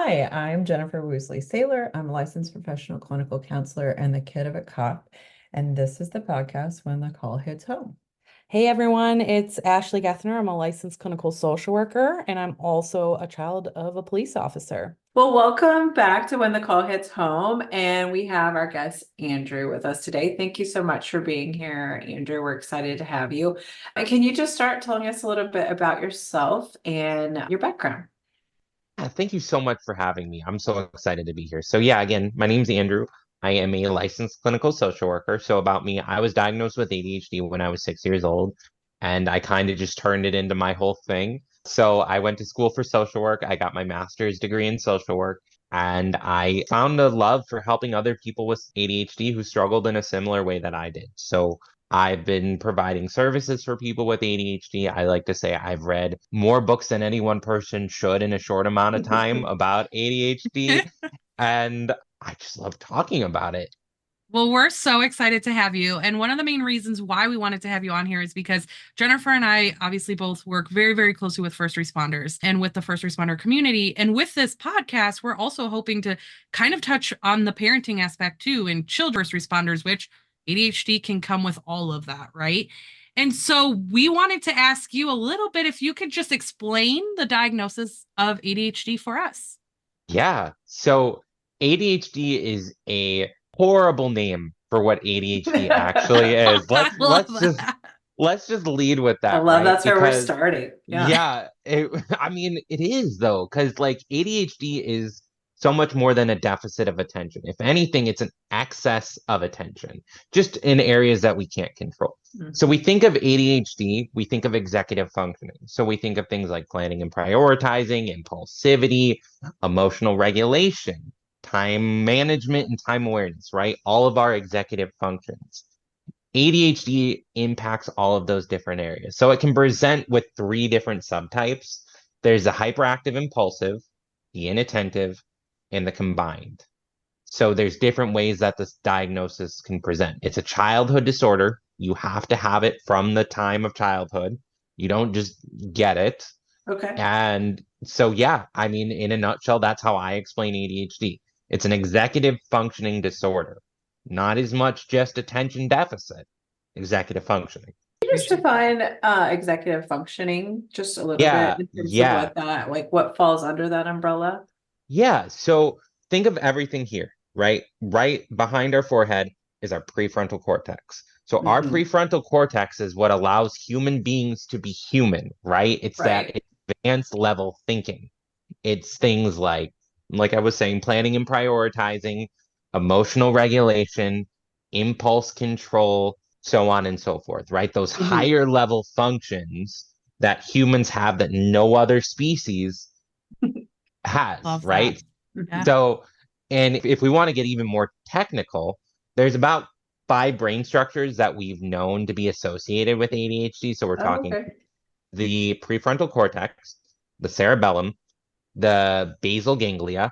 Hi, I'm Jennifer Woosley Saylor. I'm a licensed professional clinical counselor and the kid of a cop. And this is the podcast When the Call Hits Home. Hey everyone, it's Ashley Gethner. I'm a licensed clinical social worker and I'm also a child of a police officer. Well, welcome back to When the Call Hits Home. And we have our guest, Andrew, with us today. Thank you so much for being here, Andrew. We're excited to have you. Can you just start telling us a little bit about yourself and your background? Thank you so much for having me. I'm so excited to be here. So yeah, again, my name's Andrew. I am a licensed clinical social worker. So about me, I was diagnosed with ADHD when I was 6 years old, and I kind of just turned it into my whole thing. So I went to school for social work. I got my master's degree in social work, and I found a love for helping other people with ADHD who struggled in a similar way that I did. So I've been providing services for people with ADHD. I like to say I've read more books than any one person should in a short amount of time about ADHD, and I just love talking about it. Well, we're so excited to have you. And one of the main reasons why we wanted to have you on here is because Jennifer and I obviously both work very, very closely with first responders and with the first responder community. And with this podcast, we're also hoping to kind of touch on the parenting aspect too in children first responders, which ADHD can come with all of that, right? And so we wanted to ask you a little bit if you could just explain the diagnosis of ADHD for us. Yeah, so ADHD is a horrible name for what ADHD actually is. I Let's love let's just that. let's just lead with I that, love right? that's where we're Because starting. Yeah. yeah, I mean, it is though, because like ADHD is so much more than a deficit of attention. If anything, it's an excess of attention, just in areas that we can't control. So we Mhm. think of ADHD, we think of executive functioning. So we think of things like planning and prioritizing, impulsivity, emotional regulation, time management, and time awareness, right? All of our executive functions. ADHD impacts all of those different areas. So it can present with three different subtypes. There's the hyperactive impulsive, the inattentive, and the combined. So there's different ways that this diagnosis can present. It's a childhood disorder. You have to have it from the time of childhood. You don't just get it. Okay. And so, yeah, I mean, in a nutshell, that's how I explain ADHD. It's an executive functioning disorder, not as much just attention deficit, executive functioning. You just define executive functioning just a little bit Yeah, in terms of yeah, what that, like what falls under that umbrella? yeah. So think of everything here, right? Right behind our forehead is our prefrontal cortex. So our Hmm. prefrontal cortex is what allows human beings to be human, right? It's that Right. advanced level thinking. It's things like I was saying, planning and prioritizing, emotional regulation, impulse control, so on and so forth, right? Those Hmm. higher level functions that humans have that no other species has, Love that. right? Yeah. So, and if we want to get even more technical, there's about five brain structures that we've known to be associated with ADHD. So we're Oh, talking okay. the prefrontal cortex, the cerebellum, the basal ganglia,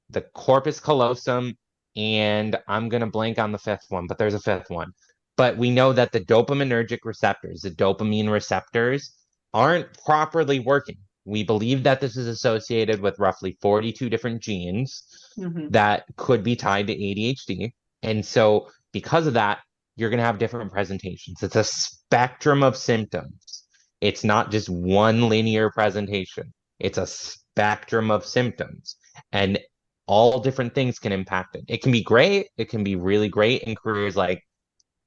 the corpus callosum, and I'm gonna blank on the fifth one, but there's a fifth one. But we know that the dopaminergic receptors, the dopamine receptors, aren't properly working. We believe that this is associated with roughly 42 different genes Hmm. that could be tied to ADHD. And so, because of that, you're going to have different presentations. It's a spectrum of symptoms. It's not just one linear presentation, it's a spectrum of symptoms. And all different things can impact it. It can be great. It can be really great in careers like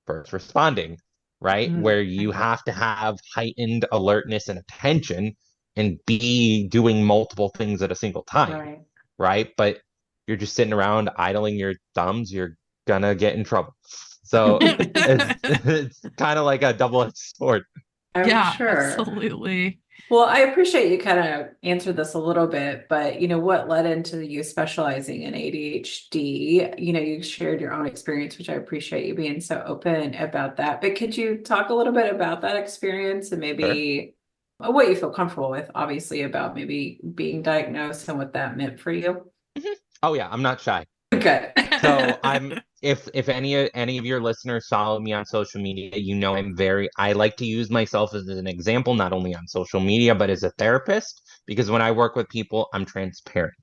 first responding, right? Hmm. Where you have to have heightened alertness and attention and be doing multiple things at a single time, Right. right? But you're just sitting around idling your thumbs, you're gonna get in trouble. So it's kind of like a double-edged sword. I'm Yeah, sure. absolutely. Well, I appreciate you kind of answered this a little bit, but what led into you specializing in ADHD? You shared your own experience, which I appreciate you being so open about that. But could you talk a little bit about that experience and Sure. maybe what you feel comfortable with, obviously, about maybe being diagnosed and what that meant for you? Mhm. Oh yeah, I'm not shy. Good. So I'm if any of your listeners follow me on social media, you know I like to use myself as an example, not only on social media, but as a therapist, because when I work with people, I'm transparent.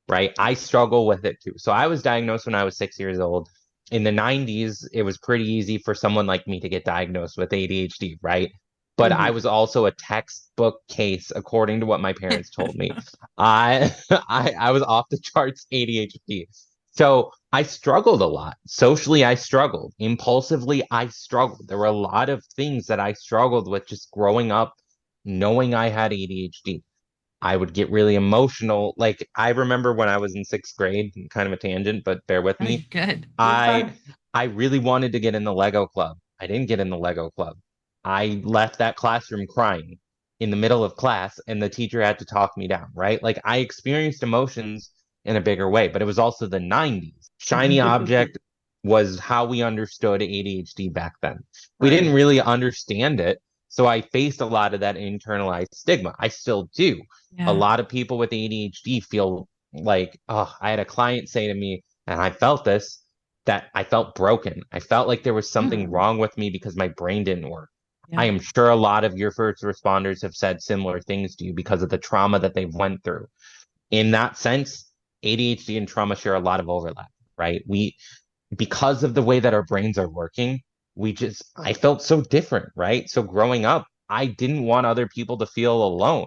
right? I struggle with it too. So I was diagnosed when I was 6 years old. In the 90s, it was pretty easy for someone like me to get diagnosed with ADHD, right? But I Mhm. was also a textbook case, according to what my parents told me. I was off the charts ADHD. So I struggled a lot. Socially, I struggled. Impulsively, I struggled. There were a lot of things that I struggled with just growing up, knowing I had ADHD. I would get really emotional. Like I remember when I was in sixth grade, kind of a tangent, but bear with Oh, you're me. good. You're I fine. I really wanted to get in the Lego club. I didn't get in the Lego club. I left that classroom crying in the middle of class, and the teacher had to talk me down, right? Like I experienced emotions in a bigger way, but it was also the 90s. Shiny object was how we understood ADHD back then. We didn't Right. really understand it. So I faced a lot of that internalized stigma. I still do. A Yeah. lot of people with ADHD feel like, oh, I had a client say to me, and I felt this, that I felt broken. I felt like there was something Mm. wrong with me because my brain didn't work. I Yeah. am sure a lot of your first responders have said similar things to you because of the trauma that they've went through. In that sense, ADHD and trauma share a lot of overlap, right? We because of the way that our brains are working, I felt so different, right? So growing up, I didn't want other people to feel alone.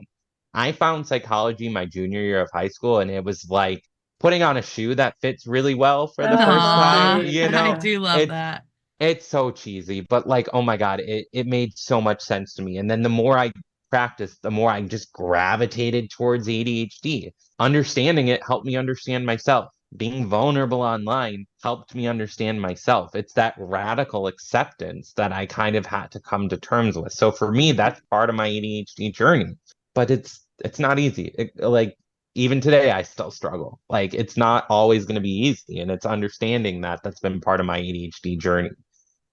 I found psychology my junior year of high school, and it was like putting on a shoe that fits really well for the Oh, first that's time, Aw, you sweet. I know? Yeah. do love It's that. it's so cheesy, but like, oh my God, it made so much sense to me. And then the more I practiced, the more I just gravitated towards ADHD. Understanding it helped me understand myself. Being vulnerable online helped me understand myself. It's that radical acceptance that I kind of had to come to terms with. So for me, that's part of my ADHD journey. But it's not easy. Like even today, I still struggle. Like it's not always going to be easy, and it's understanding that that's been part of my ADHD journey.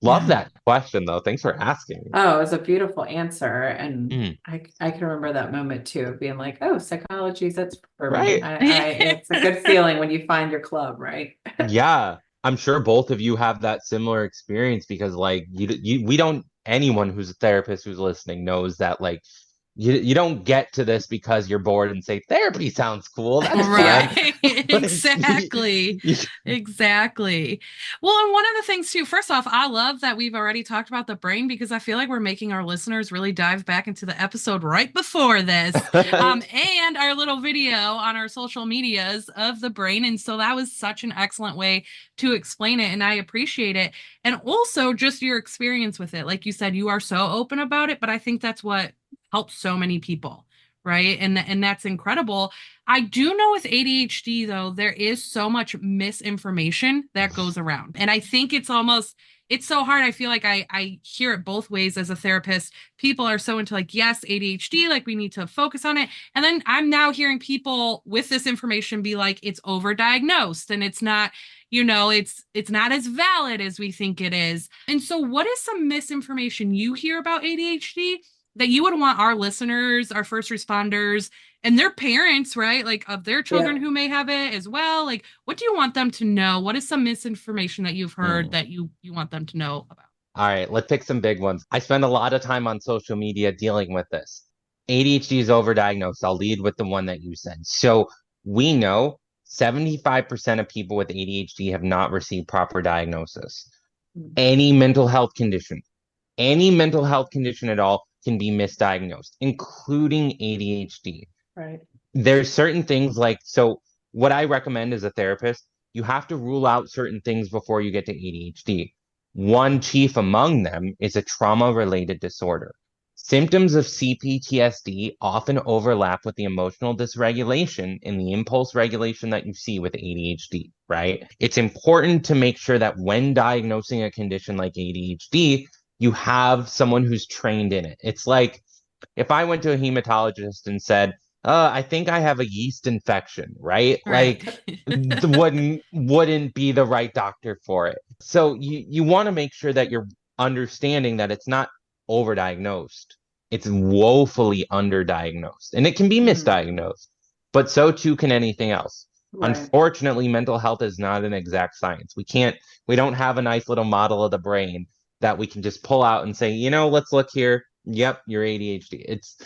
Love Yeah. that question though. Thanks for asking. Oh, it was a beautiful answer. And Mm, I can remember that moment too of being like, oh, psychology's that's for me. right? It's a good feeling when you find your club, right? Yeah, I'm sure both of you have that similar experience because like we don't anyone who's a therapist who's listening knows that like you don't get to this because you're bored and say therapy sounds cool. That's Yeah. fun. Right. Like Exactly. Exactly. Well, and one of the things too, first off, I love that we've already talked about the brain because I feel like we're making our listeners really dive back into the episode right before this. Right. And our little video on our social medias of the brain. And so that was such an excellent way to explain it. And I appreciate it. And also just your experience with it. Like you said, you are so open about it, but I think that's what helps so many people. Right. And that's incredible. I do know with ADHD, though, there is so much misinformation that goes around. And I think it's so hard. I feel like I hear it both ways as a therapist. People are so into like, yes, ADHD, like we need to focus on it. And then I'm now hearing people with this information be like, it's overdiagnosed and it's not, it's not as valid as we think it is. And so what is some misinformation you hear about ADHD that you would want our listeners, our first responders, and their parents, right? Like of their children Yeah. who may have it as well. Like, what do you want them to know? What is some misinformation that you've heard Hmm. that you want them to know about? All right, let's pick some big ones. I spend a lot of time on social media dealing with this. ADHD is overdiagnosed. I'll lead with the one that you said. So we know 75% of people with ADHD have not received proper diagnosis. Mm. Any mental health condition at all can be misdiagnosed, including ADHD. Right. There's certain things like, so what I recommend as a therapist, you have to rule out certain things before you get to ADHD. One chief among them is a trauma related disorder. Symptoms of CPTSD often overlap with the emotional dysregulation and the impulse regulation that you see with ADHD, right? It's important to make sure that when diagnosing a condition like ADHD, you have someone who's trained in it. It's like if I went to a hematologist and said, I think I have a yeast infection, right? Right. Like wouldn't be the right doctor for it. So you want to make sure that you're understanding that it's not overdiagnosed. It's woefully underdiagnosed. And it can be Mhm. misdiagnosed, but so too can anything else. Right. Unfortunately, mental health is not an exact science. We don't have a nice little model of the brain that we can just pull out and say, let's look here. Yep, you're ADHD. It's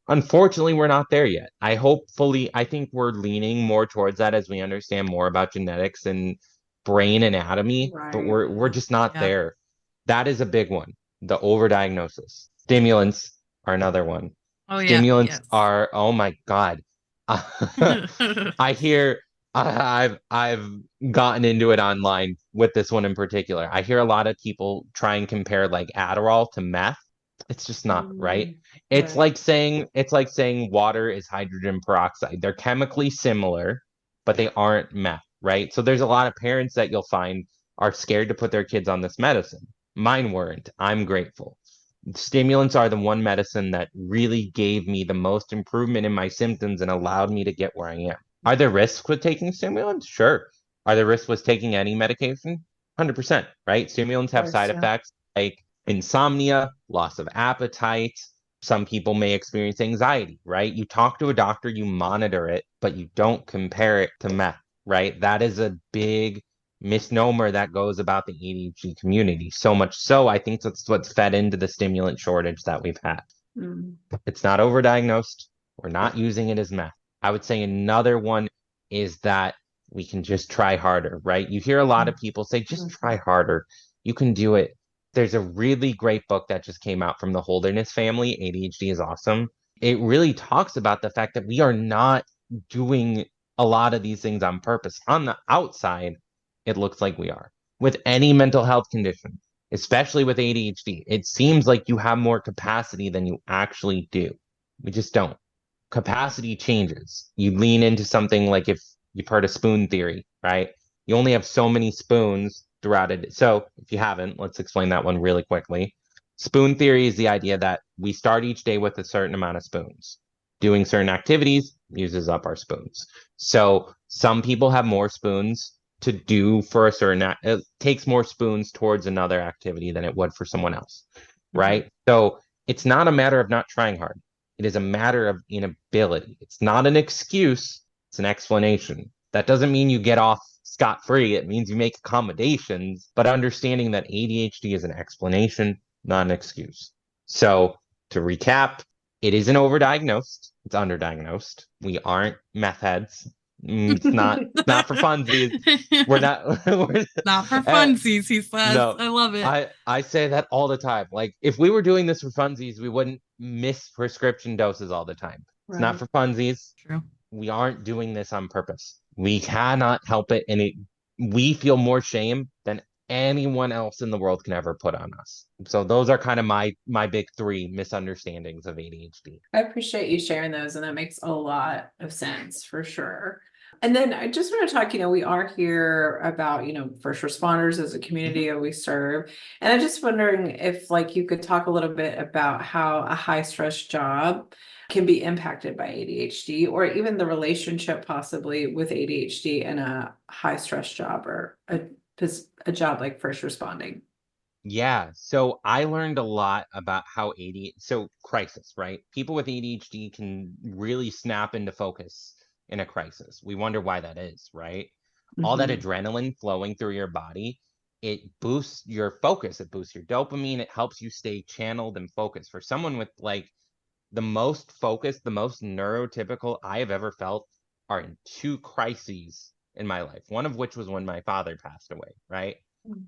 Unfortunately, we're not there yet. I think we're leaning more towards that as we understand more about genetics and brain anatomy, but Right. we're just not Yeah. there. That is a big one. The overdiagnosis. Stimulants are another one. Oh yeah. Stimulants Yes. are, oh my God. I hear I've gotten into it online with this one in particular. I hear a lot of people try and compare like Adderall to meth. It's just not, right? Mm, right. It's like saying water is hydrogen peroxide. They're chemically similar, but they aren't meth, right? So there's a lot of parents that you'll find are scared to put their kids on this medicine. Mine weren't. I'm grateful. Stimulants are the one medicine that really gave me the most improvement in my symptoms and allowed me to get where I am. Are there risks with taking stimulants? Sure. Are there risks with taking any medication? 100%, right? Stimulants Of have course, side yeah. effects like insomnia, loss of appetite. Some people may experience anxiety, right? You talk to a doctor, you monitor it, but you don't compare it to meth, right? That is a big misnomer that goes about the ADHD community. So much so, I think that's what's fed into the stimulant shortage that we've had. Mm, It's not overdiagnosed. We're not using it as meth. I would say another one is that we can just try harder, right? You hear a lot of people say, just try mhm. harder. You can do it. There's a really great book that just came out from the Holderness family. ADHD is awesome. It really talks about the fact that we are not doing a lot of these things on purpose. On the outside, it looks like we are. With any mental health condition, especially with ADHD, it seems like you have more capacity than you actually do. We just don't. Capacity changes. You lean into something like if you've heard of spoon theory, right? You only have so many spoons throughout it. So if you haven't, let's explain that one really quickly. Spoon theory is the idea that we start each day with a certain amount of spoons. Doing certain activities uses up our spoons. So some people have more spoons to do for a certain, it takes more spoons towards another activity than it would for someone else, Mhm. right? So it's not a matter of not trying hard. It is a matter of inability. It's not an excuse, it's an explanation. That doesn't mean you get off scot-free. It means you make accommodations, but understanding that ADHD is an explanation, not an excuse. So to recap, it isn't overdiagnosed, it's underdiagnosed. We aren't meth heads. It's not for funsies. We're not we're, Not for uh, funsies, he says. no, I love it. I say that all the time. Like if we were doing this for funsies, we wouldn't miss prescription doses all the time. It's not Right. for funsies. True. We aren't doing this on purpose. We cannot help it, and we feel more shame than anyone else in the world can ever put on us. So those are kind of my big three misunderstandings of ADHD. I appreciate you sharing those, and that makes a lot of sense for sure. And then I just want to talk, we are here about, first responders as a Mhm. community that we serve. And I'm just wondering if like you could talk a little bit about how a high stress job can be impacted by ADHD, or even the relationship possibly with ADHD and a high stress job, or a job like first responding. Yeah, so I learned a lot about how so crisis, right? People with ADHD can really snap into focus in a crisis. We wonder why that is, right? All that Mhm. adrenaline flowing through your body, it boosts your focus, it boosts your dopamine, it helps you stay channeled and focused. For someone with like the most focused, the most neurotypical I have ever felt are in two crises in my life, one of which was when my father passed away, right?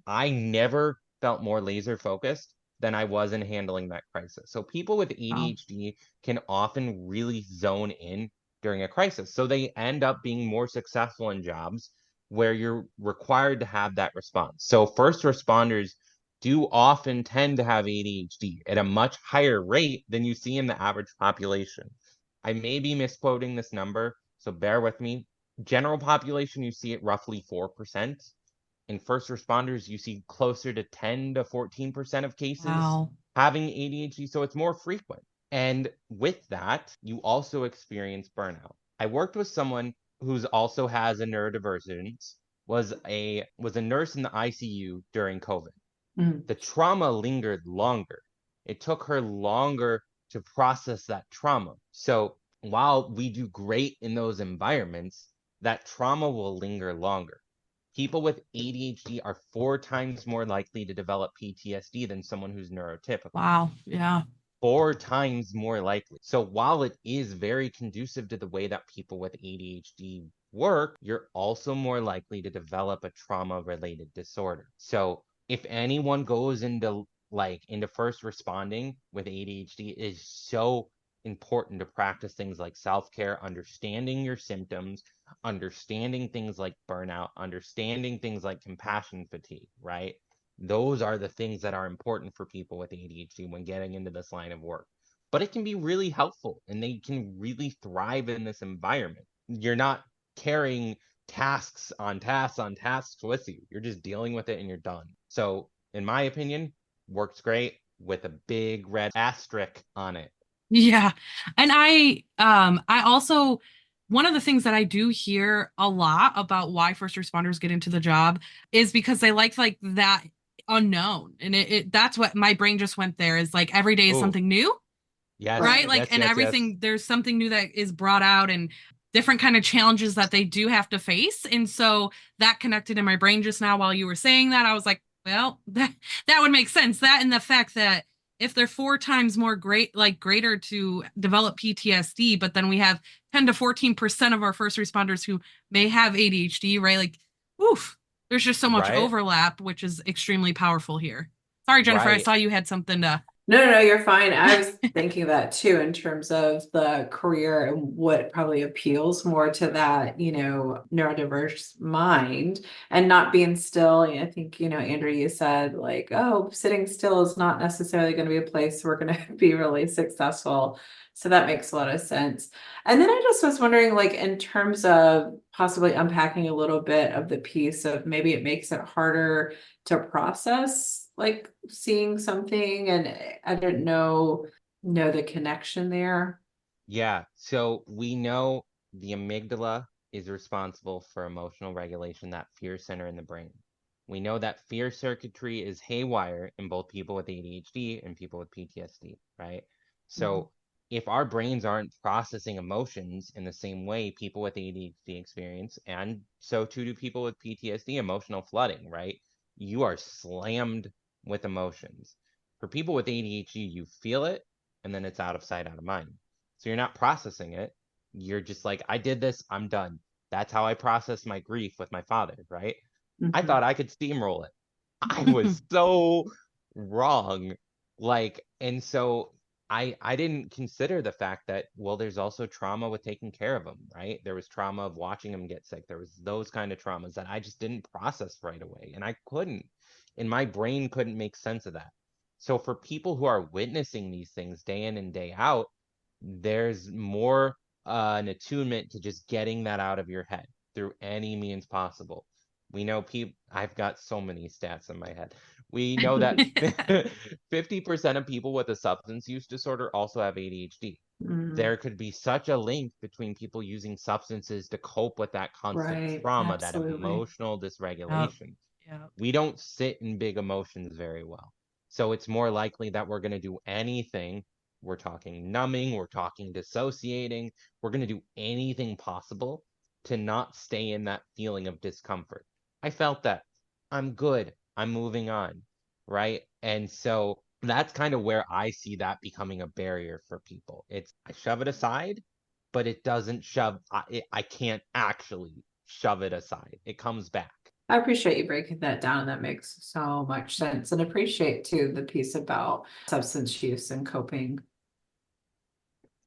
I never felt more laser focused than I was in handling that crisis. So people with Wow. ADHD can often really zone in during a crisis. So they end up being more successful in jobs where you're required to have that response. So first responders do often tend to have ADHD at a much higher rate than you see in the average population. I may be misquoting this number, so bear with me. General population, you see it roughly 4%. In first responders, you see closer to 10 to 14% of cases Wow. having ADHD, so it's more frequent. And with that, you also experience burnout. I worked with someone who's also has a neurodivergence, was a nurse in the ICU during COVID. Mhm. The trauma lingered longer. It took her longer to process that trauma. So while we do great in those environments, that trauma will linger longer. People with ADHD are 4 times more likely to develop PTSD than someone who's neurotypical. Wow. Yeah. 4 times more likely. So while it is very conducive to the way that people with ADHD work, you're also more likely to develop a trauma-related disorder. So if anyone goes into first responding with ADHD, it is so important to practice things like self-care, understanding your symptoms, understanding things like burnout, understanding things like compassion fatigue, right? Those are the things that are important for people with ADHD when getting into this line of work. But it can be really helpful and they can really thrive in this environment. You're not carrying tasks on tasks on tasks with you. You're just dealing with it and you're done. So, in my opinion, works great with a big red asterisk on it. Yeah. And I also, one of the things that I do hear a lot about why first responders get into the job is because they like that unknown. And that's what my brain just went there, is like every day is Oh, something new, yes, right? Right. Like, yes, and yes, yes. everything, there's something new that is brought out, and different kind of challenges that they do have to face. And so that connected in my brain just now while you were saying that. I was like, well, that would make sense. That, and the fact that if they're 4 times more greater to develop PTSD, but then we have 10 to 14% of our first responders who may have ADHD, right? Like, oof, there's just so much Right? overlap, which is extremely powerful here. Sorry, Jennifer, I Right. saw you had something to. No, no, no, you're fine. I was thinking that too in terms of the career and what probably appeals more to that, neurodiverse mind and not being still. I think, Andrew, you said like, oh, sitting still is not necessarily going to be a place we're going to be really successful. So that makes a lot of sense. And then I just was wondering, like, in terms of possibly unpacking a little bit of the piece of maybe it makes it harder to process like seeing something and I didn't know the connection there. Yeah, so we know the amygdala is responsible for emotional regulation, that fear center in the brain. We know that fear circuitry is haywire in both people with ADHD and people with PTSD, right? Mhm. So if our brains aren't processing emotions in the same way people with ADHD experience, and so too do people with PTSD, emotional flooding, right? You are slammed with emotions. For people with ADHD, you feel it, and then it's out of sight, out of mind. So you're not processing it. You're just like, I did this, I'm done. That's how I processed my grief with my father, right? I Mhm. thought I could steamroll it. I was so wrong. Like, and so I didn't consider the fact that, well, there's also trauma with taking care of him, right? There was trauma of watching him get sick. There was those kind of traumas that I just didn't process right away. And I couldn't. And my brain couldn't make sense of that. So for people who are witnessing these things day in and day out, there's more an attunement to just getting that out of your head through any means possible. We know people, I've got so many stats in my head. We know that 50% of people with a substance use disorder also have ADHD. Mhm. There could be such a link between people using substances to cope with that constant Right, trauma, that absolutely. emotional Yep. dysregulation. Yep. We don't sit in big emotions very well. So it's more likely that we're going to do anything. We're talking numbing, we're talking dissociating, we're going to do anything possible to not stay in that feeling of discomfort. I felt that. I'm good. I'm moving on. Right. And so that's kind of where I see that becoming a barrier for people. It's, I shove it aside, but it doesn't shove, I can't actually shove it aside. It comes back. I appreciate you breaking that down. That makes so much sense. And appreciate too the piece about substance use and coping.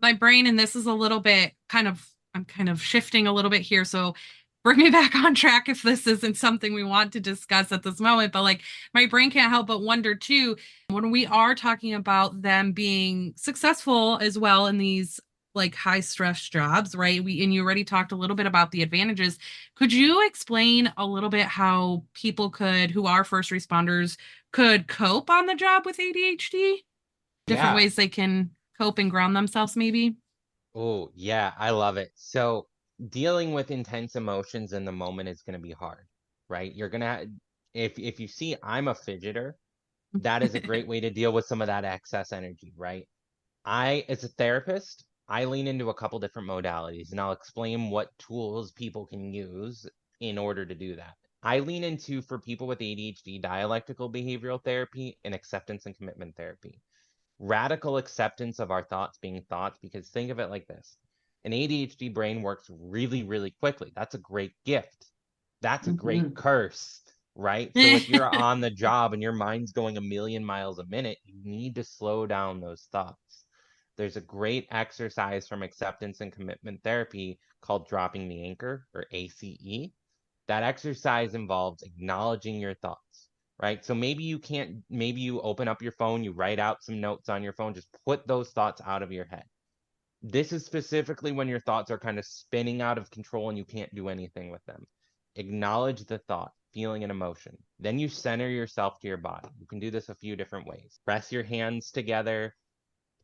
My brain, and this is a little bit kind of, I'm kind of shifting a little bit here, so bring me back on track if this isn't something we want to discuss at this moment. But like, my brain can't help but wonder too, when we are talking about them being successful as well in these like high stress jobs, right? And you already talked a little bit about the advantages. Could you explain a little bit how people could, who are first responders, could cope on the job with ADHD? Different Yeah. ways they can cope and ground themselves, maybe. Oh, yeah, I love it. So dealing with intense emotions in the moment is going to be hard, right? You're going to, if you see I'm a fidgeter, that is a great way to deal with some of that excess energy, right? As a therapist, I lean into a couple different modalities, and I'll explain what tools people can use in order to do that. I lean into, for people with ADHD, dialectical behavioral therapy and acceptance and commitment therapy. radical acceptance of our thoughts being thoughts, because think of it like this. An ADHD brain works really, really quickly. That's a great gift. That's a great curse, right? So if you're on the job and your mind's going a million miles a minute, you need to slow down those thoughts. There's a great exercise from acceptance and commitment therapy called dropping the anchor, or ACE. That exercise involves acknowledging your thoughts, right? So maybe you open up your phone, you write out some notes on your phone, just put those thoughts out of your head. This is specifically when your thoughts are kind of spinning out of control and you can't do anything with them. Acknowledge the thought, feeling, and emotion. Then you center yourself to your body. You can do this a few different ways. Press your hands together,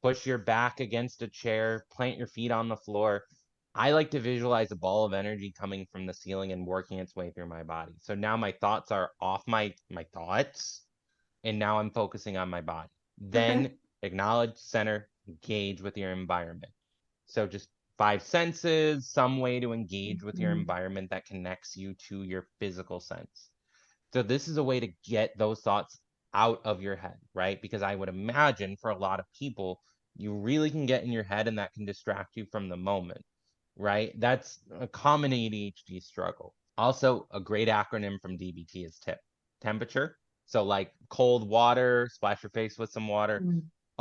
push your back against a chair, plant your feet on the floor. I like to visualize a ball of energy coming from the ceiling and working its way through my body. So now my thoughts are off my thoughts, and now I'm focusing on my body. Then acknowledge, center, engage with your environment. So just 5 senses, some way to engage with your environment that connects you to your physical sense. So this is a way to get those thoughts out of your head, right? Because I would imagine for a lot of people, you really can get in your head and that can distract you from the moment, right? That's a common ADHD struggle. Also, a great acronym from DBT is TIP, temperature. So like cold water, splash your face with some water.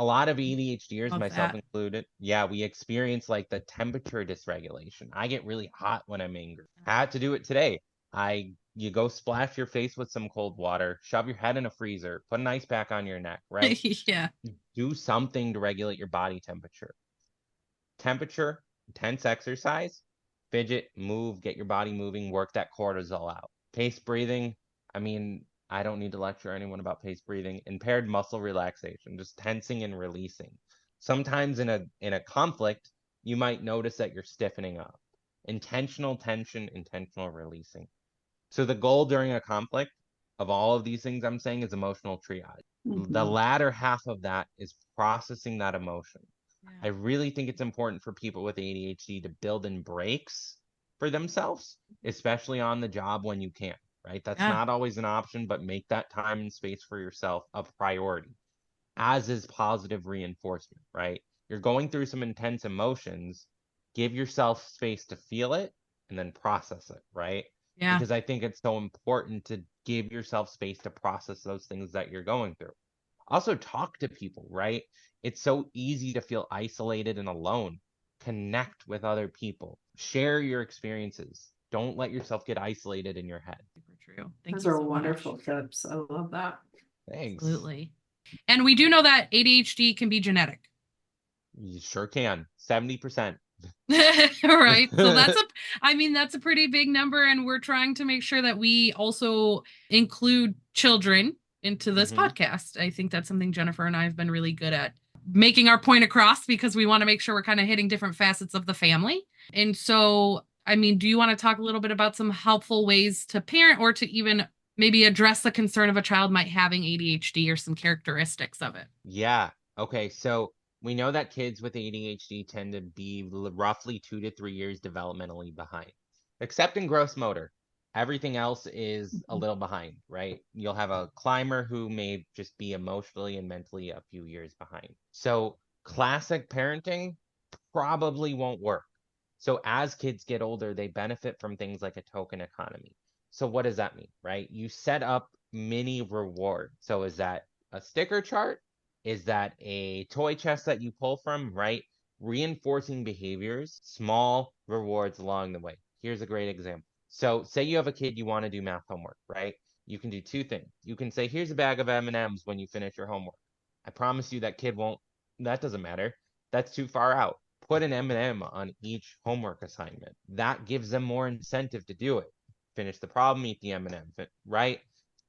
A lot of ADHDers, Love myself that. included, yeah, we experience like the temperature dysregulation. I get really hot when I'm angry. I had to do it today. You go splash your face with some cold water, shove your head in a freezer, put an ice pack on your neck, right? Yeah. Do something to regulate your body temperature. Temperature, intense exercise, fidget, move, get your body moving, work that cortisol out. Pace breathing, I mean, I don't need to lecture anyone about pace breathing. Impaired muscle relaxation, just tensing and releasing. Sometimes in a conflict, you might notice that you're stiffening up. Intentional tension, intentional releasing. So the goal during a conflict of all of these things I'm saying is emotional triage. The latter half of that is processing that emotion. I really think it's important for people with ADHD to build in breaks for themselves, especially on the job when you can, right? That's Yeah. not always an option, but make that time and space for yourself a priority, as is positive reinforcement, right? You're going through some intense emotions, give yourself space to feel it and then process it, right? Yeah. Because I think it's so important to give yourself space to process those things that you're going through. Also, talk to people, right? It's so easy to feel isolated and alone. Connect with other people, share your experiences. Don't let yourself get isolated in your head. Super true. Thank Those you are so wonderful much. tips. I love that. Thanks. Absolutely. And we do know that ADHD can be genetic. You sure can. 70%. Right. So that's a pretty big number. And we're trying to make sure that we also include children into this podcast. I think that's something Jennifer and I have been really good at making our point across, because we want to make sure we're kind of hitting different facets of the family. And so, I mean, do you want to talk a little bit about some helpful ways to parent, or to even maybe address the concern of a child might having ADHD or some characteristics of it? Yeah. Okay. So we know that kids with ADHD tend to be roughly 2 to 3 years developmentally behind, except in gross motor. Everything else is a little behind, right? You'll have a climber who may just be emotionally and mentally a few years behind. So classic parenting probably won't work. So as kids get older, they benefit from things like a token economy. So what does that mean, right? You set up mini rewards. So is that a sticker chart? Is that a toy chest that you pull from, right? Reinforcing behaviors, small rewards along the way. Here's a great example. So say you have a kid, you want to do math homework, right? You can do two things. You can say, here's a bag of M&Ms when you finish your homework. I promise you that kid won't, that doesn't matter. That's too far out. Put an M&M on each homework assignment. That gives them more incentive to do it. Finish the problem, eat the M&M, right?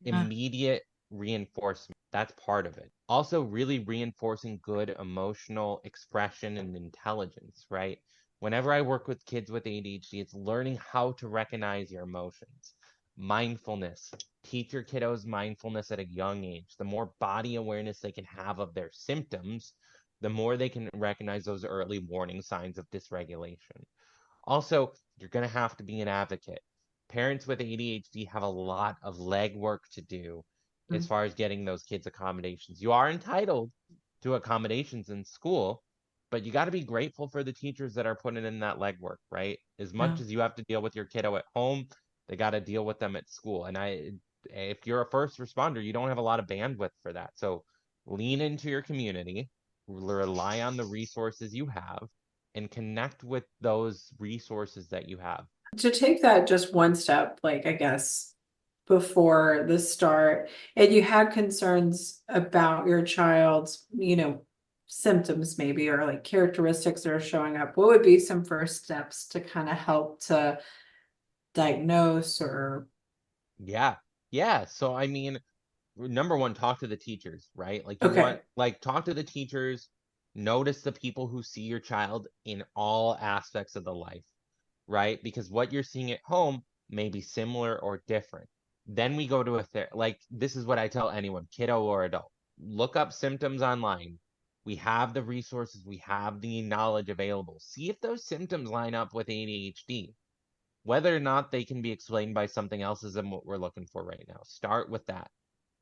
Yeah. Immediate reinforcement. That's part of it. Also, really reinforcing good emotional expression and intelligence, right? Whenever I work with kids with ADHD, it's learning how to recognize your emotions. Mindfulness. Teach your kiddos mindfulness at a young age. The more body awareness they can have of their symptoms, the more they can recognize those early warning signs of dysregulation. Also, you're going to have to be an advocate. Parents with ADHD have a lot of legwork to do as far as getting those kids accommodations. You are entitled, to accommodations in school, but you got to be grateful for the teachers that are putting in that legwork, right? As much Yeah. as you have to deal with your kiddo at home, they got to deal with them at school. And if you're a first responder, you don't have a lot of bandwidth for that. So lean into your community, rely on the resources you have, and connect with those resources that you have. To take that just one step, like I guess before the start, and you had concerns about your child's, symptoms maybe, or like characteristics that are showing up, what would be some first steps to kind of help to diagnose or Yeah. Yeah. So, I mean, number one, talk to the teachers, right? Like you want, okay. like talk to the teachers, notice the people who see your child in all aspects of the life, right? Because what you're seeing at home may be similar or different. Then we go to like this is what I tell anyone, kiddo or adult. Look up symptoms online. We have the resources, we have the knowledge available. See if those symptoms line up with ADHD. Whether or not they can be explained by something else isn't what we're looking for right now. Start with that.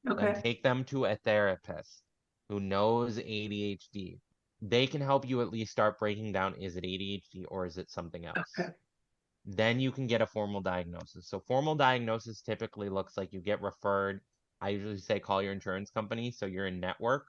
Then Okay. take them to a therapist who knows ADHD. They can help you at least start breaking down, is it ADHD or is it something else? Okay. Then you can get a formal diagnosis. So formal diagnosis typically looks like you get referred. I usually say call your insurance company so you're in network,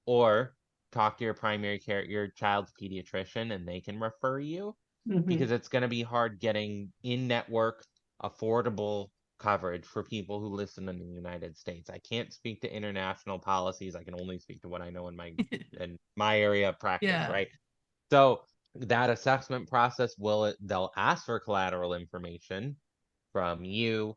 or talk to your primary care, your child's pediatrician, and they can refer you, Hmm. because it's going to be hard getting in network affordable coverage for people who listen in the United States. I can't speak to international policies. I can only speak to what I know in my area of practice, Yeah. right? So that assessment process they'll ask for collateral information from you,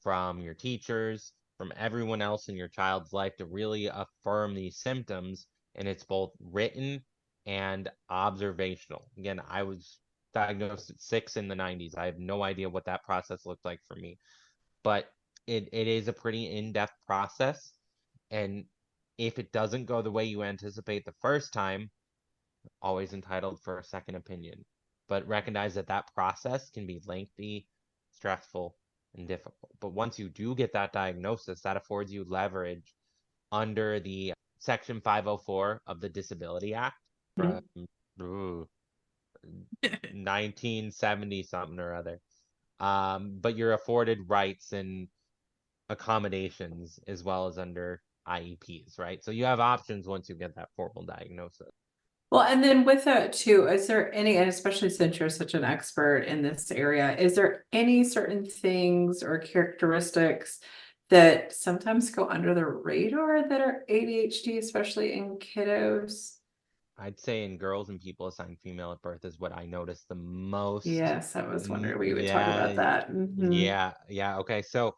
from your teachers, from everyone else in your child's life to really affirm these symptoms. And it's both written and observational. Again, I was diagnosed at 6 in the 90s. I have no idea what that process looked like for me, but it is a pretty in-depth process. And if it doesn't go the way you anticipate the first time, always entitled for a second opinion. But recognize that that process can be lengthy, stressful, and difficult. But once you do get that diagnosis, that affords you leverage under the Section 504 of the Disability Act from ooh, 1970 something or other. But you're afforded rights and accommodations as well as under IEPs, right? So you have options once you get that formal diagnosis. Well, and then with that too, is there any, and especially since you're such an expert in this area, is there any certain things or characteristics that sometimes go under the radar that are ADHD, especially in kiddos? I'd say in girls and people assigned female at birth is what I notice the most. Yes, I was wondering we would talk Yeah, about that. Hmm. yeah. Okay, so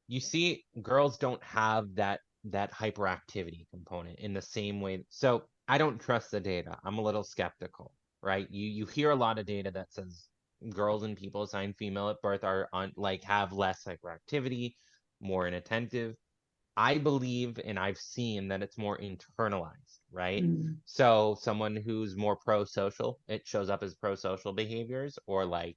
you see, girls don't have that hyperactivity component in the same way. So I don't trust the data. I'm a little skeptical, right? You hear a lot of data that says girls and people assigned female at birth are on like have less hyperactivity, more inattentive. I believe and I've seen that it's more internalized, right? Mm. So someone who's more pro-social, it shows up as pro-social behaviors, or like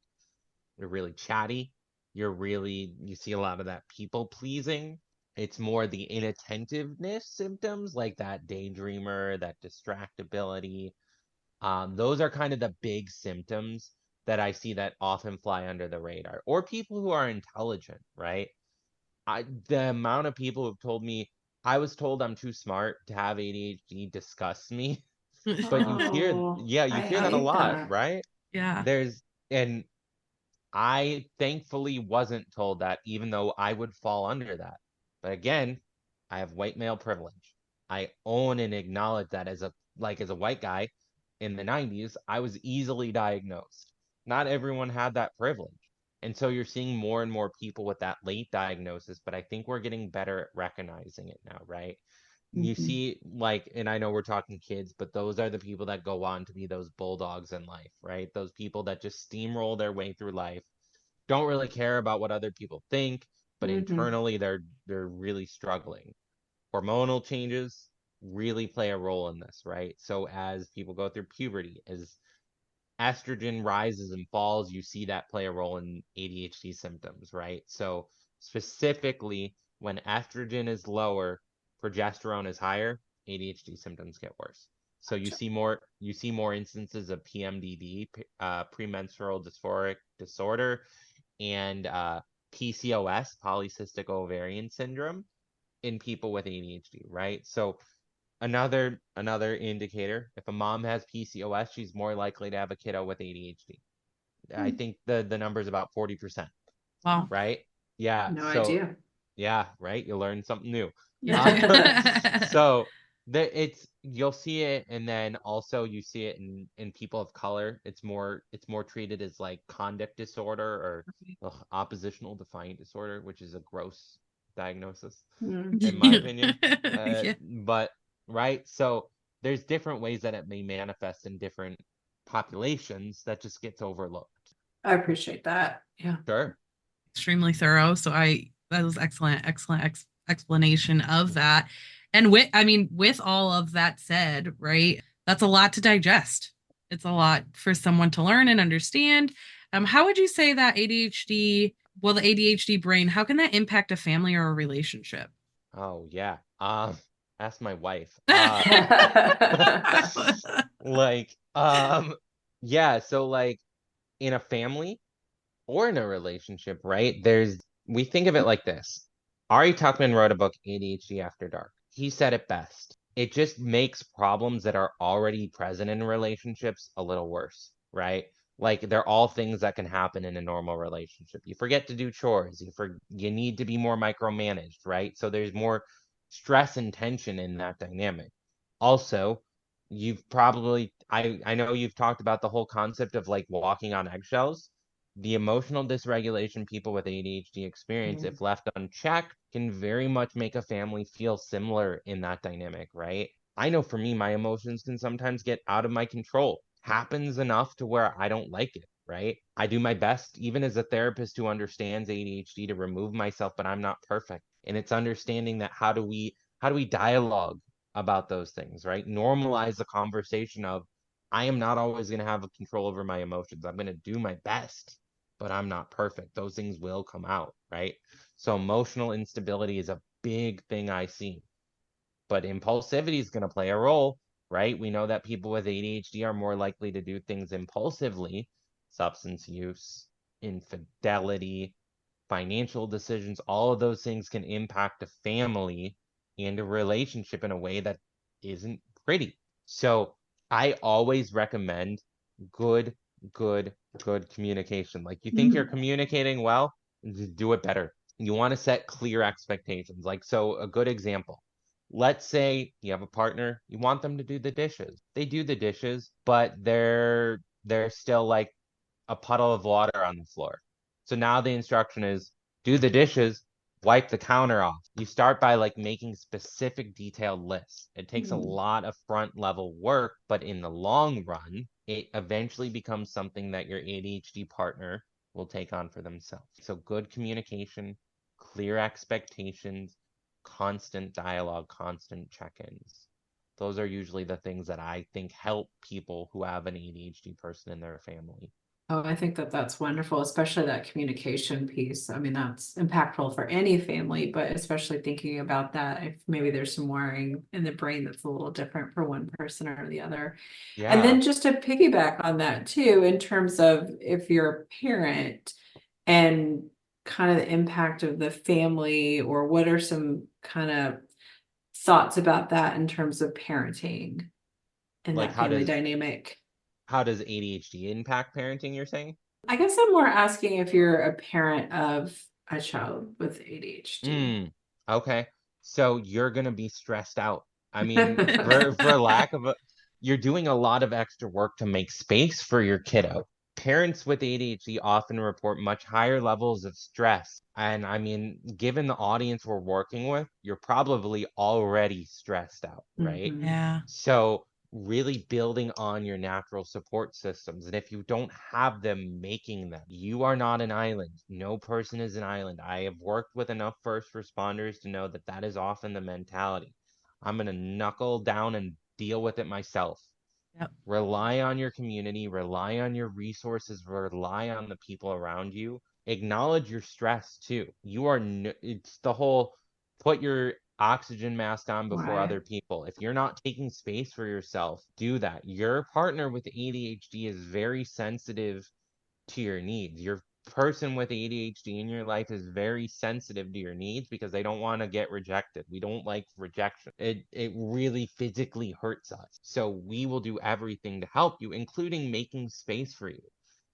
you're really chatty, you see a lot of that people pleasing. It's more the inattentiveness symptoms, like that daydreamer, that distractibility. Those are kind of the big symptoms that I see that often fly under the radar. Or people who are intelligent, right? The amount of people who've told me I was told I'm too smart to have ADHD disgusts me. But Oh, you I hear that a hate lot, that. right? Yeah. There's and I thankfully wasn't told that, even though I would fall under that. But again, I have white male privilege. I own and acknowledge that as a white guy in the 90s, I was easily diagnosed. Not everyone had that privilege. And so you're seeing more and more people with that late diagnosis, but I think we're getting better at recognizing it now, right? You Mhm. see, like, and I know we're talking kids, but those are the people that go on to be those bulldogs in life, right? Those people that just steamroll their way through life, don't really care about what other people think, but Mhm. internally they're really struggling. Hormonal changes really play a role in this, right? So as people go through puberty, as estrogen rises and falls, you see that play a role in ADHD symptoms, right? So specifically when estrogen is lower, progesterone is higher, ADHD symptoms get worse. So you see more instances of PMDD, premenstrual dysphoric disorder, and PCOS, polycystic ovarian syndrome, in people with ADHD, right? So another indicator, if a mom has PCOS, she's more likely to have a kiddo with ADHD. I think the number is about 40%, Wow. right? Yeah. No So idea. yeah, right. You learn something new. Yeah. So you'll see it, and then also you see it in people of color. It's more treated as like conduct disorder or oppositional defiant disorder, which is a gross diagnosis Mm. in my opinion. Yeah. But right, so there's different ways that it may manifest in different populations that just gets overlooked. I appreciate that. Yeah. Sure. Extremely thorough. So that was excellent explanation of that. And with all of that said, right, that's a lot to digest. It's a lot for someone to learn and understand. How would you say that the ADHD brain, how can that impact a family or a relationship? Oh yeah. Ask my wife. Mm. Like, yeah, so like in a family or in a relationship, right? We think of it like this. Ari Tuckman wrote a book, ADHD After Dark. He said it best. It just makes problems that are already present in relationships a little worse, right? Like they're all things that can happen in a normal relationship. You forget to do chores. You need to be more micromanaged, right? So there's more stress and tension in that dynamic. Also, I know you've talked about the whole concept of like walking on eggshells. The emotional dysregulation people with ADHD experience, if left unchecked, can very much make a family feel similar in that dynamic, right? I know for me, my emotions can sometimes get out of my control. Happens enough to where I don't like it, right? I do my best, even as a therapist who understands ADHD, to remove myself, but I'm not perfect. And it's understanding that how do we dialogue about those things, right? Normalize the conversation of I am not always going to have a control over my emotions. I'm going to do my best, but I'm not perfect. Those things will come out, right? So emotional instability is a big thing I see. But impulsivity is going to play a role, right? We know that people with ADHD are more likely to do things impulsively, substance use, infidelity, financial decisions, all of those things can impact a family and a relationship in a way that isn't pretty. So I always recommend good, good, good communication. Like you think you're communicating well, just do it better. You want to set clear expectations. Like, so a good example. Let's say you have a partner, you want them to do the dishes. They do the dishes, but they're still like a puddle of water on the floor. So now the instruction is do the dishes, wipe the counter off. You start by like making specific detailed lists. It takes a lot of front level work, but in the long run, it eventually becomes something that your ADHD partner will take on for themselves. So good communication, clear expectations, constant dialogue, constant check-ins. Those are usually the things that I think help people who have an ADHD person in their family. Oh, I think that that's wonderful, especially that communication piece. I mean, that's impactful for any family, but especially thinking about that, if maybe there's some wiring in the brain that's a little different for one person or the other. And Yeah. then just to piggyback on that too, in terms of if you're a parent and kind of the impact of the family, or what are some kind of thoughts about that in terms of parenting and Like that family dynamic? how does ADHD impact parenting, you're saying? I guess I'm more asking if you're a parent of a child with ADHD. Okay. So you're gonna be stressed out. I mean, for lack of you're doing a lot of extra work to make space for your kiddo. Parents with ADHD often report much higher levels of stress. And I mean, given the audience we're working with, you're probably already stressed out, right? Mhm. Yeah. So really building on your natural support systems. And if you don't have them, making them. You are not an island. No person is an island. I have worked with enough first responders to know that that is often the mentality. I'm going to knuckle down and deal with it myself. Yep. Rely on your community, rely on your resources, rely on the people around you. Acknowledge your stress too. It's the whole put your oxygen mask on before Right. other people. If you're not taking space for yourself, do that. Your partner with ADHD is very sensitive to your needs. Your person with ADHD in your life is very sensitive to your needs because they don't want to get rejected. We don't like rejection. It really physically hurts us. So we will do everything to help you, including making space for you.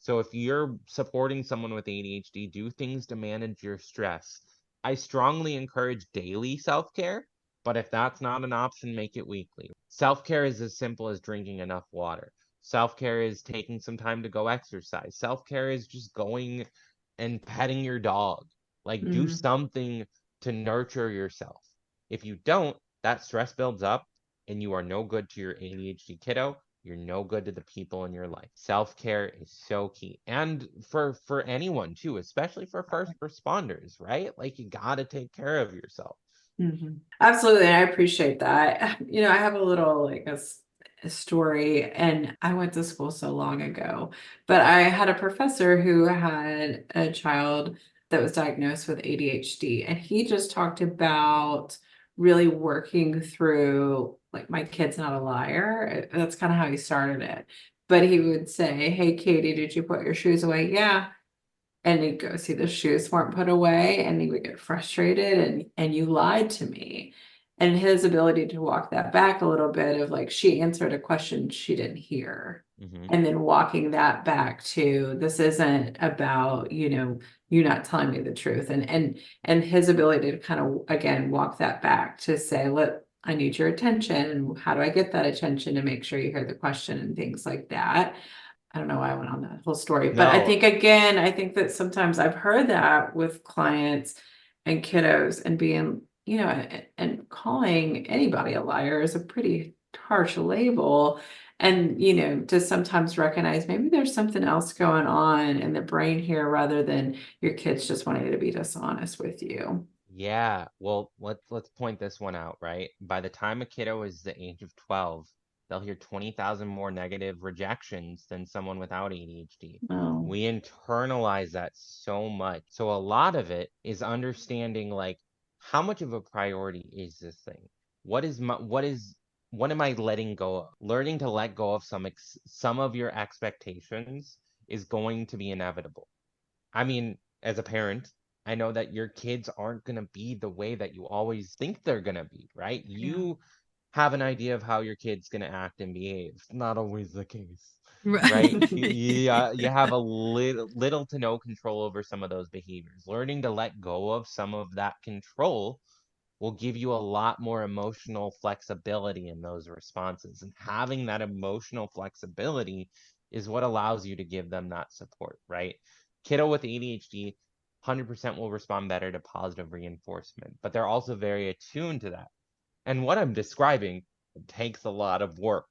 So if you're supporting someone with ADHD, do things to manage your stress. I strongly encourage daily self-care, but if that's not an option, make it weekly. Self-care is as simple as drinking enough water. Self-care is taking some time to go exercise. Self-care is just going and petting your dog. Like, do Mm. something to nurture yourself. If you don't, that stress builds up and you are no good to your ADHD kiddo. You're no good to the people in your life. Self-care is so key. And for anyone too, especially for first responders, right? Like, you gotta take care of yourself. Mhm. Absolutely. And I appreciate that. I have a little a story, and I went to school so long ago, but I had a professor who had a child that was diagnosed with ADHD, and he just talked about really working through, like, my kid's not a liar. That's kind of how he started it. But he would say, "Hey, Katie, did you put your shoes away?" "Yeah." And he'd go see the shoes weren't put away, and he would get frustrated, and "you lied to me." And his ability to walk that back a little bit of, like, she answered a question she didn't hear. Mm-hmm. And then walking that back to, this isn't about, you not telling me the truth. And his ability to kind of, again, walk that back to say, "Look, I need your attention. And how do I get that attention to make sure you hear the question?" And things like that. I don't know why I went on that whole story, but I No, think, again, I think that sometimes I've heard that with clients and kiddos, and being, and calling anybody a liar is a pretty harsh label. And, to sometimes recognize maybe there's something else going on in the brain here, rather than your kids just wanting to be dishonest with you. yeah, well, let's point this one out, right? By the time a kiddo is the age of 12, they'll hear 20,000 more negative rejections than someone without ADHD. Oh, We internalize that so much. So a lot of it is understanding, like, how much of a priority is this thing? What am I letting go of? Learning to let go of some of your expectations is going to be inevitable. I mean, as a parent, I know that your kids aren't going to be the way that you always think they're going to be, right? yeah. You have an idea of how your kid's going to act and behave. It's not always the case, right? Right. You have a little to no control over some of those behaviors. Learning to let go of some of that control will give you a lot more emotional flexibility in those responses. And having that emotional flexibility is what allows you to give them that support, right? Kiddo with ADHD 100% will respond better to positive reinforcement, but they're also very attuned to that. And what I'm describing takes a lot of work,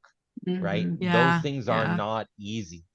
right? Mhm. Those Yeah. things are Yeah. not easy.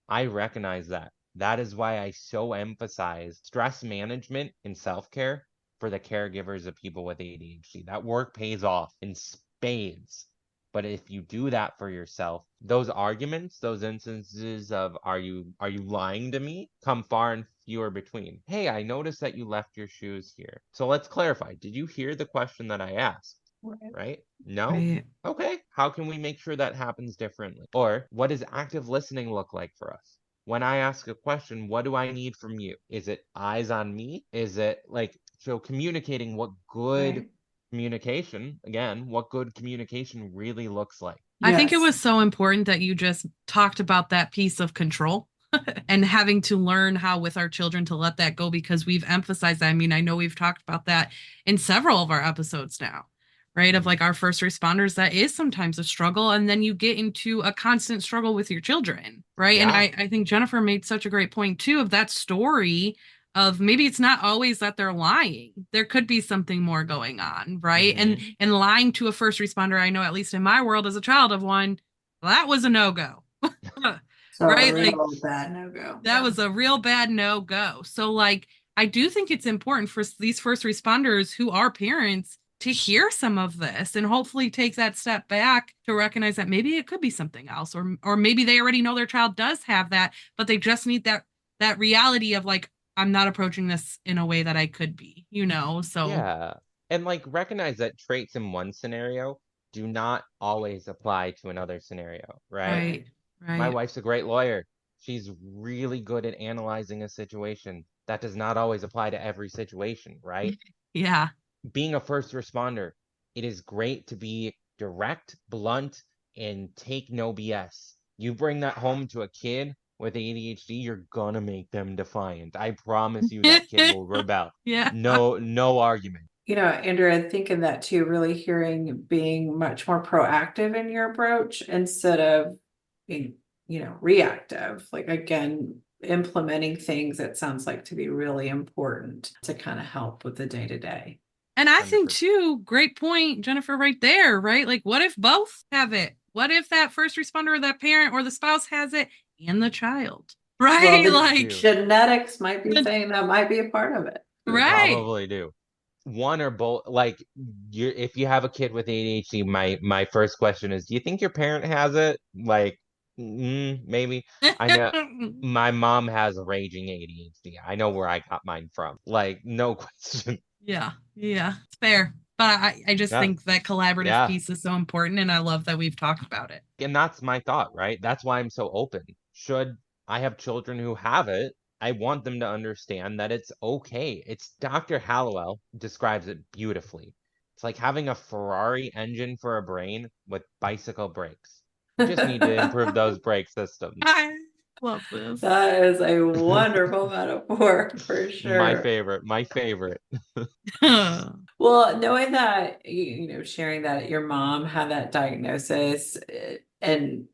I recognize that. That is why I so emphasize stress management and self-care for the caregivers of people with ADHD. That work pays off in spades. But if you do that for yourself, those arguments, those instances of are you lying to me, come far and fewer between. Hey, I noticed that you left your shoes here. So let's clarify. Did you hear the question that I asked? Right. Right? No? Right. Okay, how can we make sure that happens differently? Or what does active listening look like for us? When I ask a question, what do I need from you? Is it eyes on me? Is it like, so communicating what good Right. communication, again, what good communication really looks like? I think it Yes. was so important that you just talked about that piece of control and having to learn how with our children to let that go, because we've emphasized that. I mean, I know we've talked about that in several of our episodes now, right? Of Mhm. like our first responders, that is sometimes a struggle. And then you get into a constant struggle with your children, right? And Yeah. I think Jennifer made such a great point too of that story of maybe it's not always that they're lying. There could be something more going on, right? And Hmm. and lying to a first responder, I know at least in my world as a child of one, well, that was a no-go. So a Right? Like real bad no-go. that Yeah. was a real bad no-go. So like I do think it's important for these first responders who are parents to hear some of this and hopefully take that step back to recognize that maybe it could be something else, or maybe they already know their child does have that, but they just need that reality of like, I'm not approaching this in a way that I could be, you know? So Yeah. And like recognize that traits in one scenario do not always apply to another scenario, right? Right. My Right. wife's a great lawyer. She's really good at analyzing a situation. That does not always apply to every situation, right? Yeah. Being a first responder, it is great to be direct, blunt, and take no BS. You bring that home to a kid with ADHD, you're gonna make them defiant. I promise you that kid will rebel. Yeah. No argument. Andrew, I'm thinking that too, really hearing being much more proactive in your approach instead of being, reactive. Like again, implementing things that sounds like to be really important to kind of help with the day to day. And I think 100%. too, great point, Jennifer, right there, right? Like, what if both have it? What if that first responder or that parent or the spouse has it and the child? Well, Right? the Like, genetics might be saying that might be a part of it. They right. probably do. One or both, like if you have a kid with ADHD, my first question is, do you think your parent has it? Like, maybe. I know my mom has raging ADHD. I know where I got mine from. Like, no question. Yeah. Yeah. It's fair. But I just Yeah, think that collaborative yeah. piece is so important. And I love that we've talked about it. And that's my thought, right? That's why I'm so open. Should I have children who have it, I want them to understand that it's okay. It's Dr. Hallowell describes it beautifully. It's like having a Ferrari engine for a brain with bicycle brakes. You just need to improve those brake systems. I love this. That is a wonderful metaphor for My sure. favorite, my favorite. Well, knowing that, sharing that your mom had that diagnosis and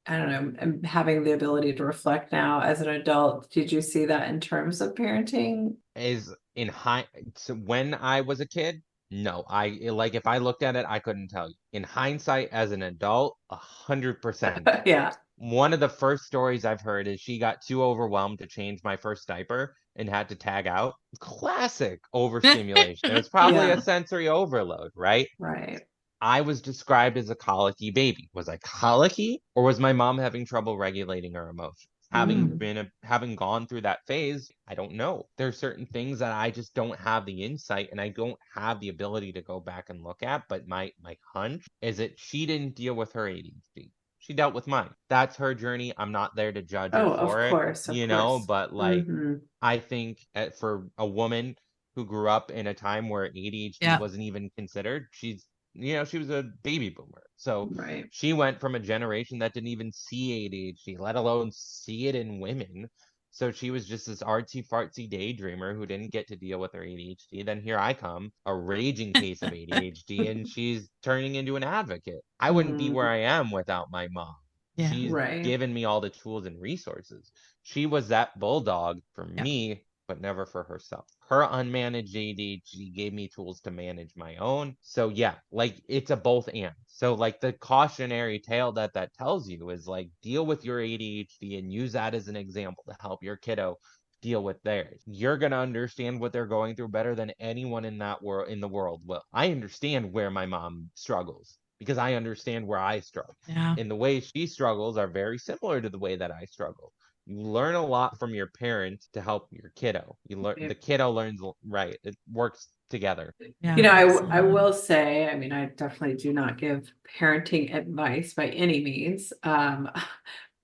I don't know, and having the ability to reflect now as an adult, did you see that in terms of parenting? Is in high so when I was a kid, no. I like if I looked at it, I couldn't tell you. In hindsight, as an adult, 100%. Yeah. One of the first stories I've heard is she got too overwhelmed to change my first diaper and had to tag out. Classic overstimulation. It was probably a Yeah. sensory overload, right? Right. I was described as a colicky baby. Was I colicky or was my mom having trouble regulating her emotions? Mm. Having gone through that phase, I don't know. There's certain things that I just don't have the insight and I don't have the ability to go back and look at, but my hunch is that she didn't deal with her ADHD. She dealt with mine. That's her journey. I'm not there to judge her Oh, of for it, course, of course. but like Hmm. I think for a woman who grew up in a time where ADHD Yeah. wasn't even considered, she was a baby boomer. So Right. she went from a generation that didn't even see ADHD, let alone see it in women. So she was just this artsy fartsy daydreamer who didn't get to deal with her ADHD. Then here I come, a raging case of ADHD, and she's turning into an advocate. I wouldn't be where Mm. I am without my mom. Yeah. She's Right. given me all the tools and resources. She was that bulldog for Yeah. me, but never for herself. Her unmanaged ADHD gave me tools to manage my own. So yeah, like it's a both and. So like the cautionary tale that tells you is like deal with your ADHD and use that as an example to help your kiddo deal with theirs. You're going to understand what they're going through better than anyone in the world will. I understand where my mom struggles because I understand where I struggle. Yeah. And the way she struggles are very similar to the way that I struggle. You learn a lot from your parent to help your kiddo. You learn the kiddo learns right. It works together. Yeah. I Absolutely. will say, I mean, I definitely do not give parenting advice by any means.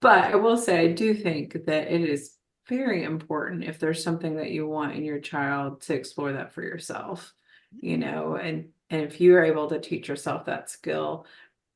But I will say, I do think that it is very important if there's something that you want in your child to explore that for yourself, and if you are able to teach yourself that skill,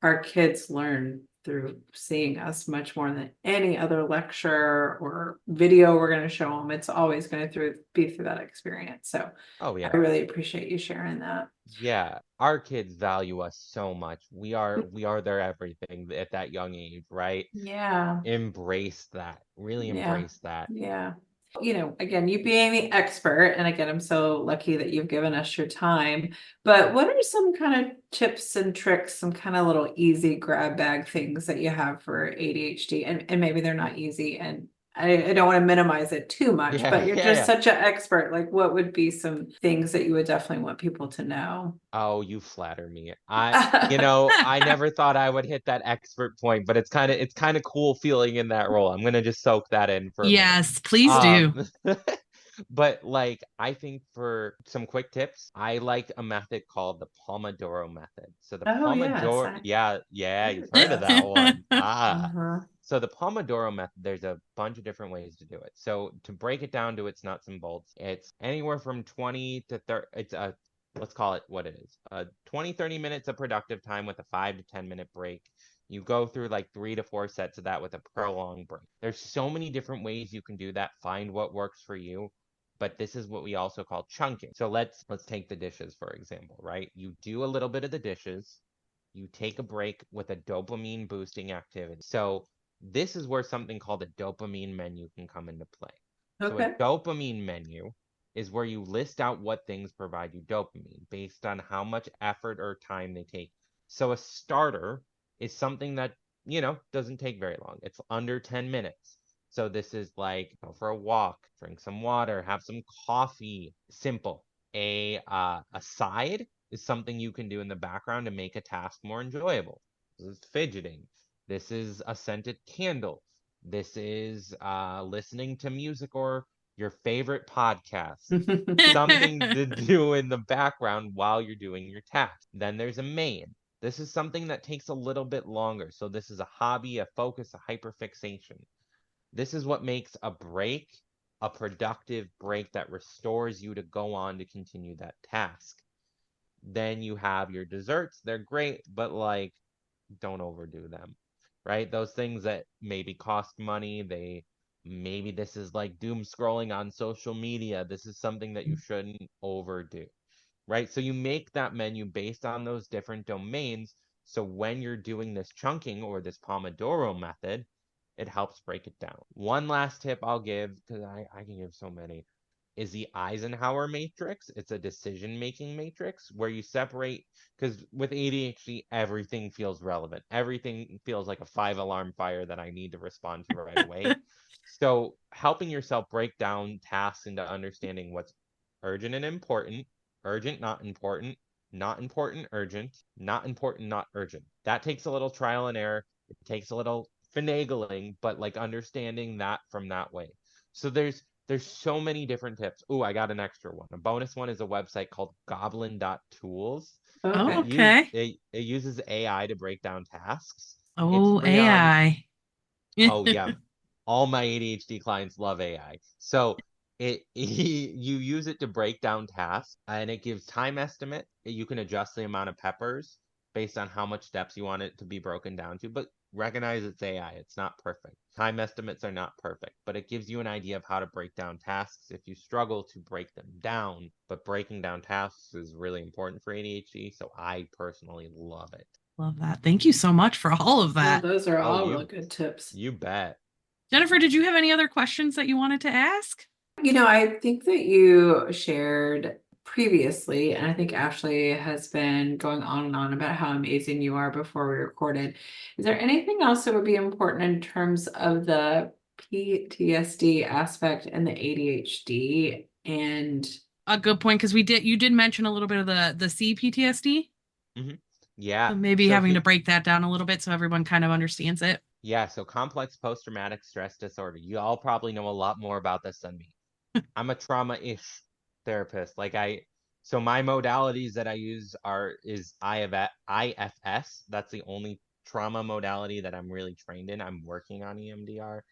our kids learn through seeing us much more than any other lecture or video we're going to show them. It's always going to be through that experience. So Oh I yeah. really appreciate you sharing that. Yeah, our kids value us so much. We are their everything at that young age, right? Yeah, Embrace that. Really yeah, embrace that. yeah. Again, you being the expert, and again, I'm so lucky that you've given us your time. But what are some kind of tips and tricks, some kind of little easy grab bag things that you have for ADHD? And maybe they're not easy, and I don't want to minimize it too much, Yeah, but you're yeah, just yeah. such an expert. Like, what would be some things that you would definitely want people to know? Oh, you flatter me. I never thought I would hit that expert point, but it's kind of cool feeling in that role. I'm gonna just soak that in for a minute. Yes, please Um, do. But like, I think for some quick tips, I like a method called the Pomodoro method. So the Oh yes, Pomodoro, yeah, you've heard of that one. Ah. Uh-huh. So the Pomodoro method, there's a bunch of different ways to do it. So to break it down to its nuts and bolts, it's anywhere from 20 to 30, it's a, let's call it what it is. 20, 30 minutes of productive time with a 5 to 10 minute break. You go through like 3 to 4 sets of that with a prolonged break. There's so many different ways you can do that. Find what works for you. But this is what we also call chunking. So let's take the dishes for example, right? You do a little bit of the dishes, you take a break with a dopamine boosting activity. So this is where something called a dopamine menu can come into play. So a Okay. dopamine menu is where you list out what things provide you dopamine based on how much effort or time they take. So a starter is something that, doesn't take very long. It's under 10 minutes. So this is like go for a walk, drink some water, have some coffee. Simple. A side is something you can do in the background to make a task more enjoyable. This is fidgeting. This is a scented candle. This is listening to music or your favorite podcast. Something to do in the background while you're doing your task. Then there's a main. This is something that takes a little bit longer. So this is a hobby, a focus, a hyperfixation. This is what makes a break a productive break that restores you to go on to continue that task. Then you have your desserts. They're great, but like, don't overdo them, right? Those things that maybe cost money, maybe this is like doom scrolling on social media. This is something that you shouldn't overdo, right? So you make that menu based on those different domains. So when you're doing this chunking or this Pomodoro method, it helps break it down. One last tip I'll give, because I can give so many, is the Eisenhower matrix. It's a decision making matrix where you separate, because with ADHD, everything feels relevant. Everything feels like a 5 alarm fire that I need to respond to right away. So helping yourself break down tasks into understanding what's urgent and important, urgent, not important, not important, urgent, not important, not urgent. That takes a little trial and error. It takes a little finagling, but like understanding that from that way. So there's so many different tips. Oh, I got an extra one. A bonus one is a website called goblin.tools Oh, Okay. okay. it uses AI to break down tasks. It's Oh, free on AI. Oh yeah, all my ADHD clients love AI. So you use it to break down tasks and it gives time estimate. You can adjust the amount of peppers based on how much steps you want it to be broken down to, but recognize it's AI. It's not perfect. Time estimates are not perfect, but it gives you an idea of how to break down tasks if you struggle to break them down. But breaking down tasks is really important for ADHD, so I personally love it. Love that. Thank you so much for all of Well, that. those are Oh, all real good tips. you bet. Jennifer, did you have any other questions that you wanted to ask? I think that you shared previously, and I think Ashley has been going on and on about how amazing you are before we recorded. Is there anything else that would be important in terms of the PTSD aspect and the ADHD? And A good point, because you did mention a little bit of the CPTSD. hmm Yeah. So maybe So having to break that down a little bit so everyone kind of understands it. yeah, so complex post-traumatic stress disorder. You all probably know a lot more about this than me. I'm a trauma-ish therapist. So my modalities that I use is IFS. That's the only trauma modality that I'm really trained in. I'm working on EMDR.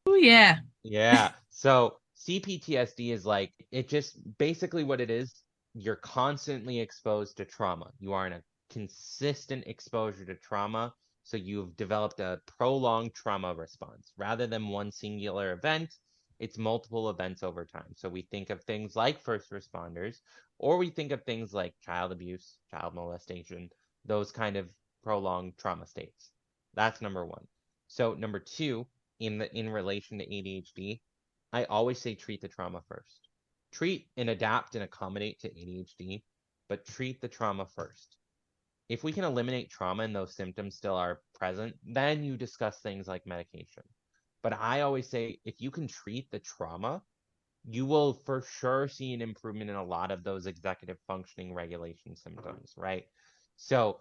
Oh, yeah. Yeah. So CPTSD is like, it just basically what it is, you're constantly exposed to trauma. You are in a consistent exposure to trauma. So you've developed a prolonged trauma response. Rather than one singular event, it's multiple events over time. So we think of things like first responders, or we think of things like child abuse, child molestation, those kind of prolonged trauma states. That's number one. So number two, in relation to ADHD, I always say treat the trauma first. Treat and adapt and accommodate to ADHD, but treat the trauma first. If we can eliminate trauma and those symptoms still are present, then you discuss things like medication. But I always say if you can treat the trauma, you will for sure see an improvement in a lot of those executive functioning regulation symptoms, right? So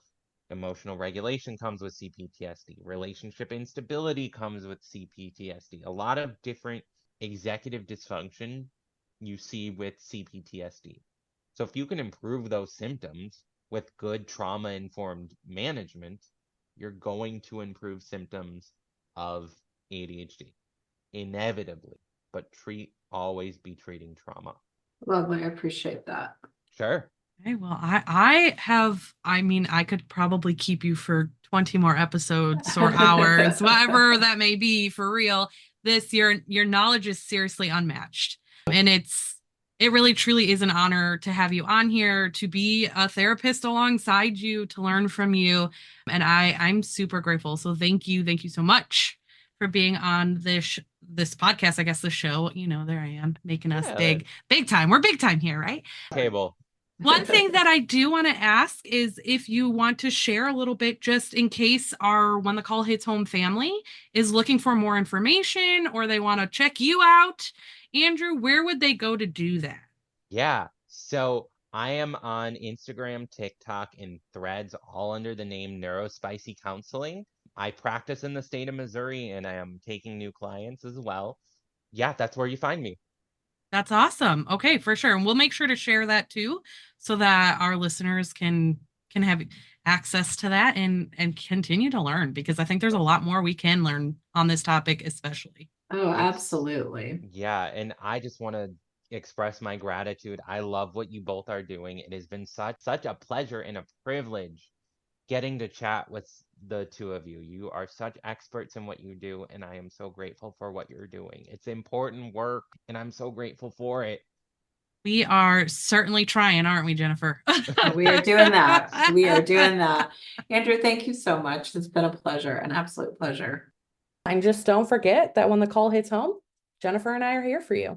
emotional regulation comes with CPTSD. Relationship instability comes with CPTSD. A lot of different executive dysfunction you see with CPTSD. So if you can improve those symptoms with good trauma-informed management, you're going to improve symptoms of ADHD inevitably, but always be treating trauma. Lovely. I appreciate that. Sure. Okay, well, I mean, I could probably keep you for 20 more episodes or hours, whatever that may be, for real. Your knowledge is seriously unmatched. And it really truly is an honor to have you on here, to be a therapist alongside you, to learn from you. And I'm super grateful. So thank you so much for being on this podcast, I guess the show. There I am making us big time. We're big time here, right? Cable. One thing that I do want to ask is if you want to share a little bit, just in case our When the Call Hits Home family is looking for more information or they want to check you out, Andrew, where would they go to do that? Yeah. So I am on Instagram, TikTok, and Threads, all under the name Neurospicy Counseling. I practice in the state of Missouri, and I am taking new clients as well. Yeah, that's where you find me. That's awesome. Okay, for sure. And we'll make sure to share that too, so that our listeners can have access to that and continue to learn, because I think there's a lot more we can learn on this topic, especially. Oh, absolutely. Yeah, and I just want to express my gratitude. I love what you both are doing. It has been such a pleasure and a privilege getting to chat with the two of you. You are such experts in what you do, and I am so grateful for what you're doing. It's important work, and I'm so grateful for it. We are certainly trying, aren't we, Jennifer? We are doing that. We are doing that. Andrew, thank you so much. It's been a pleasure, an absolute pleasure. And just don't forget that when the call hits home, Jennifer and I are here for you.